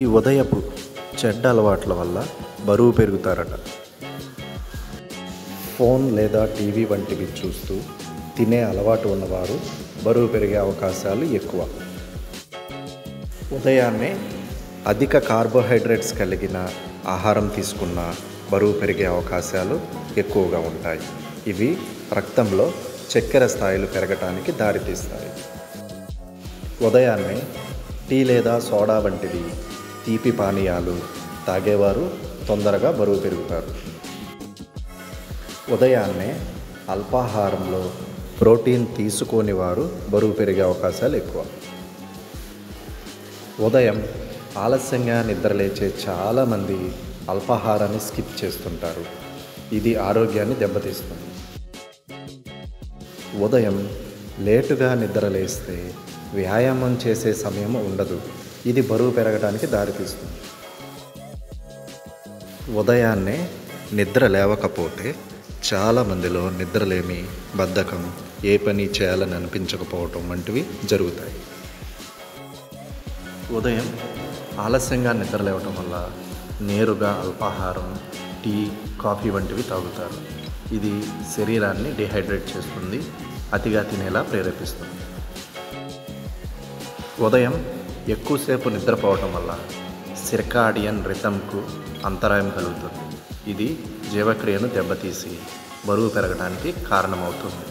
ఈ ఉదయపు చెడ్డ అలవాట్ల వల్ల బరువు పెరుగుతారట. ఫోన్ లేదా టీవీ వంటివి చూస్తూ తినే అలవాటు ఉన్నవారు బరువు పెరిగే అవకాశాలు ఎక్కువ. ఉదయాన్నే అధిక కార్బోహైడ్రేట్స్ కలిగిన ఆహారం తీసుకున్న బరువు పెరిగే అవకాశాలు ఎక్కువగా ఉంటాయి. ఇవి రక్తంలో చక్కెర స్థాయిలు పెరగటానికి దారితీస్తాయి. ఉదయాన్నే టీ లేదా సోడా వంటివి తీపి పానీయాలు తాగేవారు తొందరగా బరువు పెరుగుతారు. ఉదయాన్నే అల్పాహారంలో ప్రోటీన్ తీసుకోని వారు బరువు పెరిగే అవకాశాలు ఎక్కువ. ఉదయం ఆలస్యంగా నిద్రలేచే చాలామంది అల్పాహారాన్ని స్కిప్ చేస్తుంటారు. ఇది ఆరోగ్యాన్ని దెబ్బతీస్తుంది. ఉదయం లేటుగా నిద్రలేస్తే వ్యాయామం చేసే సమయం ఉండదు. ఇది బరువు పెరగడానికి దారితీస్తుంది. ఉదయాన్నే నిద్ర లేవకపోతే చాలామందిలో నిద్రలేమి, బద్ధకం, ఏ పని చేయాలని అనిపించకపోవటం వంటివి జరుగుతాయి. ఉదయం ఆలస్యంగా నిద్ర లేవటం వల్ల నేరుగా అల్పాహారం, టీ, కాఫీ వంటివి తాగుతారు. ఇది శరీరాన్ని డిహైడ్రేట్ చేస్తుంది, అతిగా తినేలా ప్రేరేపిస్తుంది. ఉదయం ఎక్కువసేపు నిద్రపోవటం వల్ల సిర్కాడియన్ రిథమ్కు అంతరాయం కలుగుతుంది. ఇది జీవక్రియను దెబ్బతీసి బరువు పెరగడానికి కారణమవుతుంది.